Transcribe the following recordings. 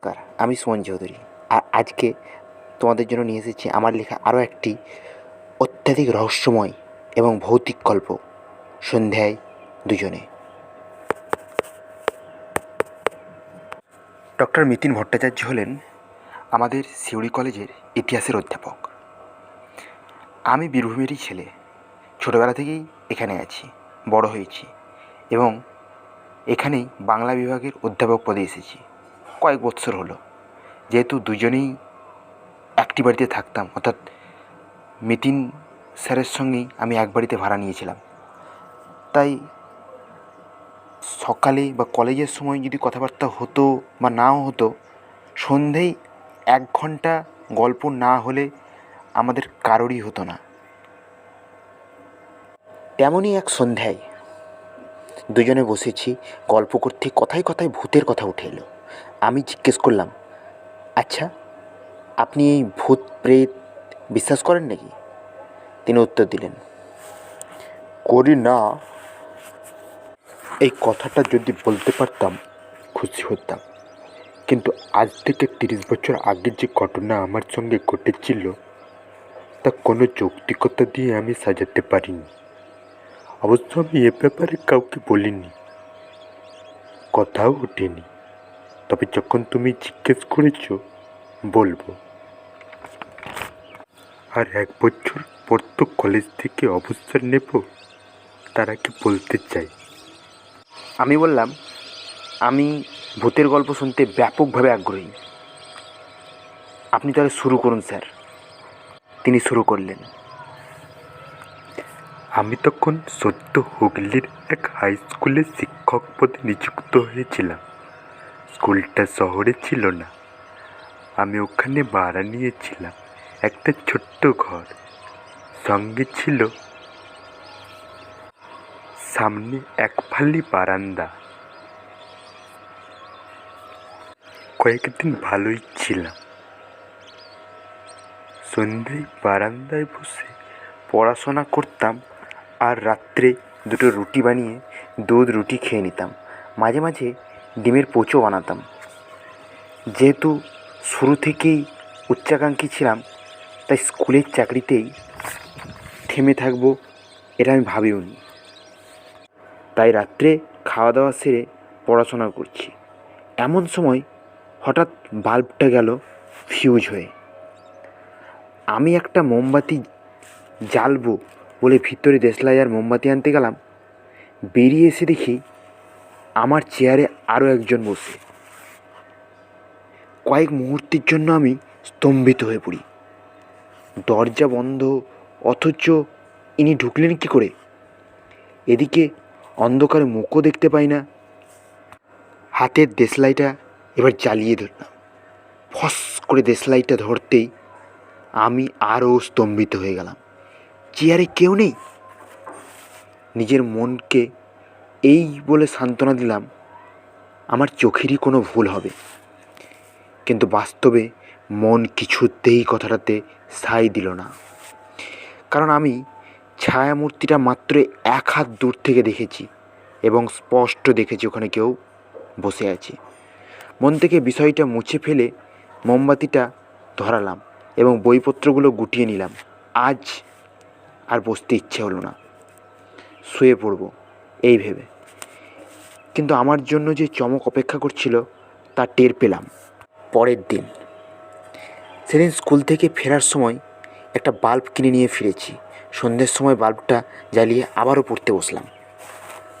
নমস্কার, আমি সুমন চৌধুরী। আর আজকে তোমাদের জন্য নিয়ে এসেছি আমার লেখা আরও একটি অত্যাধিক রহস্যময় এবং ভৌতিক গল্প, সন্ধ্যায় দুজনে। ডক্টর মিতিন ভট্টাচার্য হলেন আমাদের সিউড়ি কলেজের ইতিহাসের অধ্যাপক। আমি বীরভূমেরই ছেলে। ছোটোবেলা থেকেই এখানে আছি, বড় হয়েছি এবং এখানেই বাংলা বিভাগের অধ্যাপক পদে এসেছি কয়েক বৎসর হলো। যেহেতু দুজনেই একটি বাড়িতে থাকতাম, অর্থাৎ মিতিন স্যারের সঙ্গেই আমি এক বাড়িতে ভাড়া নিয়েছিলাম, তাই সকালে বা কলেজের সময় যদি কথাবার্তা হতো বা নাও হতো, সন্ধেয় 1 ঘন্টা গল্প না হলে আমাদের কারোরই হতো না। তেমনই এক সন্ধ্যায় দুজনে বসেছি গল্প করতে, কথায় কথায় ভূতের কথা উঠে এলো। আমি জিজ্ঞেস করলাম, আচ্ছা, আপনি এই ভূত প্রেত বিশ্বাস করেন নাকি? তিনি উত্তর দিলেন, করি না। এই কথাটা যদি বলতে পারতাম খুশি হতাম, কিন্তু আজ থেকে 30 বছর আগে যে ঘটনা আমার সঙ্গে ঘটেছিল তা কোনো যৌক্তিকতা দিয়ে আমি সাজাতে পারিনি। অবশ্য আমি এ ব্যাপারে কাউকে বলিনি, কথাও ওঠেনি। তবে যখন তুমি জিজ্ঞেস করেছ, বলবো। আর 1 বছর পর তো কলেজ থেকে অবসর নেব, তার আগে বলতে চাই। আমি বললাম, আমি ভূতের গল্প শুনতে ব্যাপকভাবে আগ্রহী। আপনি তাহলে শুরু করুন স্যার। তিনি শুরু করলেন। আমি তখন সদ্য হুগলির এক হাই স্কুলে শিক্ষক পদে নিযুক্ত হয়েছিলাম। স্কুলটা শহরে ছিল না, আমি ওখানে ভাড়া নিয়েছিলাম একটা ছোট্ট ঘর। সঙ্গে ছিল সামনে এক ফালি বারান্দা। কয়েকদিন ভালোই ছিলাম। সন্ধ্যায় বারান্দায় বসে পড়াশোনা করতাম, আর রাত্রে 2টো রুটি বানিয়ে দুধ রুটি খেয়ে নিতাম। মাঝে মাঝে ডিমের পোচও বানাতাম। যেহেতু শুরু থেকেই উচ্চাকাঙ্ক্ষী ছিলাম, তাই স্কুলের চাকরিতেই থেমে থাকবো এটা আমি ভাবিওনি। তাই রাত্রে খাওয়া দাওয়া সেরে পড়াশোনা করছি। এমন সময় হঠাৎ বাল্বটা গেল ফিউজ হয়ে। আমি একটা মোমবাতি জ্বালবো বলে ভিতরে দেশলাই আর মোমবাতি আনতে গেলাম। বেরিয়ে এসে দেখি আমার চেয়ারে আরও একজন বসে। কয়েক মুহূর্তের জন্য আমি স্তম্ভিত হয়ে পড়ি। দরজা বন্ধ, অথচ ইনি ঢুকলেন কী করে? এদিকে অন্ধকারে মুখও দেখতে পাই না। হাতের দেশলাইটা এবার জ্বালিয়ে ধরলাম। ফস করে দেশলাইটা ধরতেই আমি আরও স্তম্ভিত হয়ে গেলাম। চেয়ারে কেউ নেই। নিজের মনকে এই বলে সান্ত্বনা দিলাম, আমার চোখেরই কোনো ভুল হবে। কিন্তু বাস্তবে মন কিছুতেই কথাটাতে সায় দিল না। কারণ আমি ছায়ামূর্তিটা মাত্র 1 হাত দূর থেকে দেখেছি এবং স্পষ্ট দেখেছি ওখানে কেউ বসে আছে। মন থেকে বিষয়টা মুছে ফেলে মোমবাতিটা ধরালাম এবং বইপত্রগুলো গুটিয়ে নিলাম। আজ আর বসতে ইচ্ছে হলো না, শুয়ে পড়ব এই ভেবে। কিন্তু আমার জন্য যে চমক অপেক্ষা করছিল তা টের পেলাম পরের দিন। সেদিন স্কুল থেকে ফেরার সময় একটা বাল্ব কিনে নিয়ে ফিরেছি। সন্ধ্যের সময় বাল্বটা জ্বালিয়ে আবারও পড়তে বসলাম।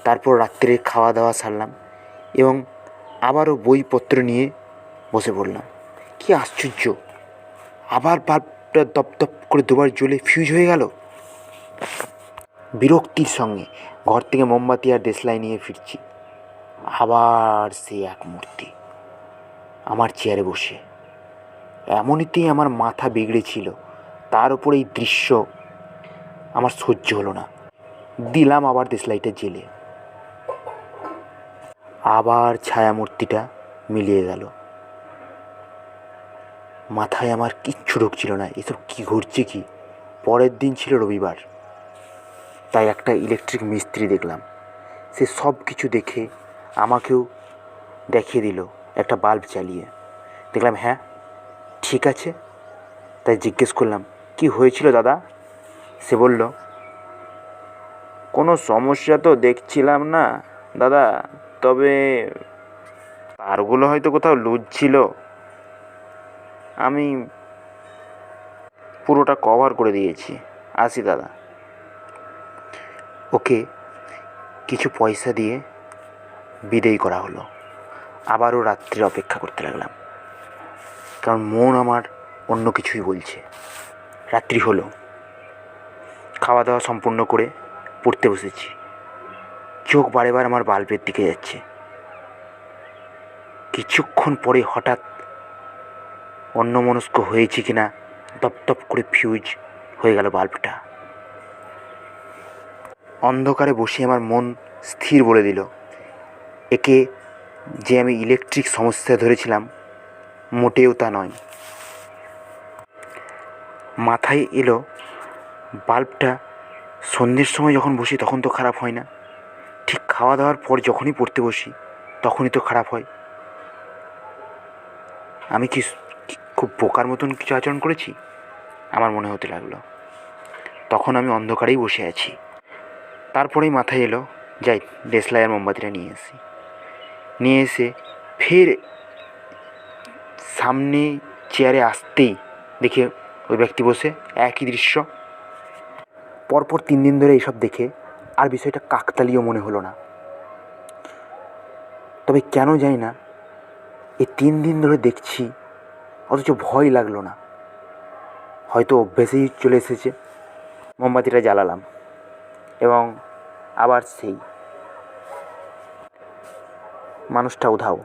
তারপর রাত্রে খাওয়া দাওয়া সারলাম এবং আবারও বইপত্র নিয়ে বসে পড়লাম। কি আশ্চর্য, আবার বাল্বটা দপদপ করে দুবার জ্বলে ফিউজ হয়ে গেল। বিরক্তির সঙ্গে ঘর থেকে মোমবাতি আর দেশলাই নিয়ে ফিরছি। আবার সে এক মূর্তি আমার চেয়ারে বসে। এমনিতেই আমার মাথা বিগড়েছিল, তার উপর এই দৃশ্য আমার সহ্য হলো না। দিলাম আবার দেশলাইটা জেলে। আবার ছায়ামূর্তিটা মিলিয়ে গেল। মাথায় আমার কিচ্ছু ঢুকছিল না, এসব কি ঘুরছে কি। পরের দিন ছিল রবিবার, তাই একটা ইলেকট্রিক মিস্ত্রি দেখলাম। সে সব কিছু দেখে আমাকেও দেখিয়ে দিল একটা বাল্ব জ্বালিয়ে। দেখলাম হ্যাঁ ঠিক আছে। তাই জিজ্ঞেস করলাম, কি হয়েছিল দাদা? সে বলল, কোনো সমস্যা তো দেখছিলাম না দাদা, তবে তারগুলো হয়তো কোথাও লুজ ছিল, আমি পুরোটা কভার করে দিয়েছি, আসি দাদা। ওকে কিছু পয়সা দিয়ে বিদেয় করা হলো। আবারও রাত্রির অপেক্ষা করতে লাগলাম, কারণ মন আমার অন্য কিছুই বলছে। রাত্রি হলো, খাওয়া দাওয়া সম্পূর্ণ করে পড়তে বসেছি। চোখ বারেবার আমার বাল্বের দিকে যাচ্ছে। কিছুক্ষণ পরে হঠাৎ অন্যমনস্ক হয়েছি কিনা দপদপ করে ফিউজ হয়ে গেল বাল্বটা। অন্ধকারে বসে আমার মন স্থির বলে দিল, একে যে আমি ইলেকট্রিক সমস্যা ধরেছিলাম মোটেও তা নয়। মাথায় এলো, বাল্বটা সন্ধ্যের সময় যখন বসি তখন তো খারাপ হয় না, ঠিক খাওয়া দাওয়ার পর যখনই পড়তে বসি তখনই তো খারাপ হয়। আমি কি খুব বোকার মতন কিছু আচরণ করেছি আমার মনে হতে লাগলো। তখন আমি অন্ধকারেই বসে আছি। তারপরেই মাথায় এলো, যাই দেশলাই আর মোমবাতিটা নিয়ে এসে ফের সামনে চেয়ারে আসতেই দেখে ওই ব্যক্তি বসে, একই দৃশ্য। পরপর 3 দিন ধরে এইসব দেখে আর বিষয়টা কাকতালীয় মনে হলো না। তবে কেন জানি না এই 3 দিন ধরে দেখছি অথচ ভয় লাগলো না, হয়তো অভ্যেসেই চলে এসেছে। মোমবাতিটা জ্বালালাম এবং আবার সেই মানুষটা উধাও।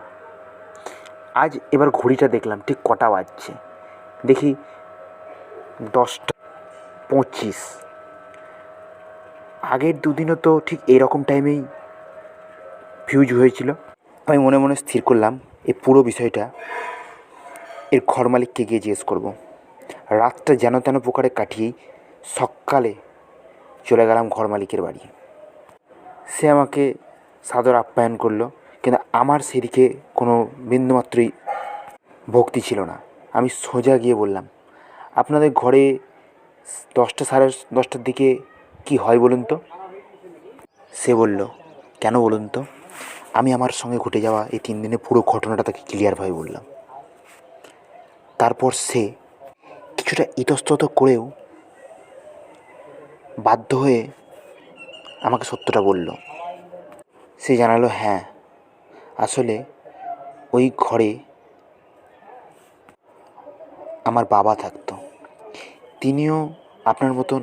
আজ এবার ঘড়িটা দেখলাম ঠিক কটা বাজছে, দেখি 10:25। আগের দুদিনও তো ঠিক এইরকম টাইমেই ফিউজ হয়েছিল। আমি মনে মনে স্থির করলাম এই পুরো বিষয়টা এর ঘর মালিককে গিয়ে জিজ্ঞেস করবো। রাতটা যেন তেন প্রকারে কাটিয়েই সকালে চলে গেলাম ঘর মালিকের বাড়ি। সে আমাকে সাদর আপ্যায়ন করলো, কিন্তু আমার সেদিকে কোনো বিন্দুমাত্রই ভক্তি ছিল না। আমি সোজা গিয়ে বললাম, আপনাদের ঘরে 10টা সাড়ে 10টার দিকে কি হয় বলুন তো? সে বলল, কেন বলুন তো? আমি আমার সঙ্গে ঘটে যাওয়া এই 3 দিনের পুরো ঘটনাটা তাকে ক্লিয়ারভাবে বললাম। তারপর সে কিছুটা ইতস্তত করেও বাধ্য হয়ে আমাকে সত্যটা বলল। সে জানালো, হ্যাঁ আসলে ওই ঘরে আমার বাবা থাকতো। তিনিও আপনার মতন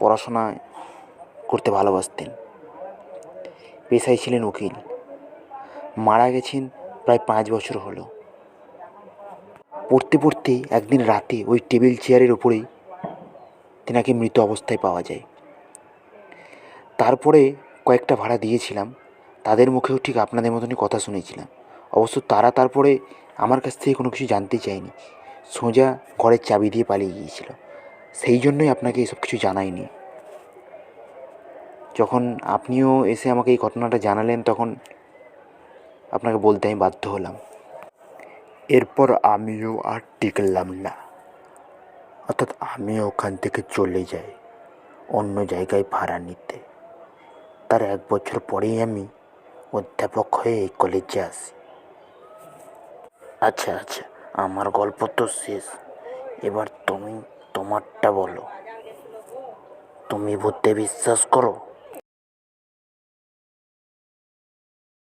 পড়াশোনা করতে ভালোবাসতেন, পেশায় ছিলেন উকিল। মারা গেছেন প্রায় 5 বছর হলো। পড়তে পড়তে একদিন রাতে ওই টেবিল চেয়ারের ওপরেই তেনাকে মৃত অবস্থায় পাওয়া যায়। তারপরে কয়েকটা ভাড়া দিয়েছিলাম, তাদের মুখেও ঠিক আপনাদের মতনই কথা শুনেছিলাম। অবশ্য তারা তারপরে আমার কাছ থেকে কোনো কিছু জানতে চায়নি, সোজা ঘরের চাবি দিয়ে পালিয়ে গিয়েছিল। সেই জন্যই আপনাকে এসব কিছু জানাইনি। যখন আপনিও এসে আমাকে এই ঘটনাটা জানালেন তখন আপনাকে বলতে আমি বাধ্য হলাম। এরপর আমিও আর টিকলাম না, অর্থাৎ আমিও ওখান থেকে চলে যাই অন্য জায়গায় ভাড়া নিতে। তার 1 বছর পরেই আমি অধ্যাপক হয়ে এই কলেজে আসি। আচ্ছা আচ্ছা, আমার গল্প তো শেষ, এবার তুমি তোমারটা বলো। তুমি ভূতে বিশ্বাস করো?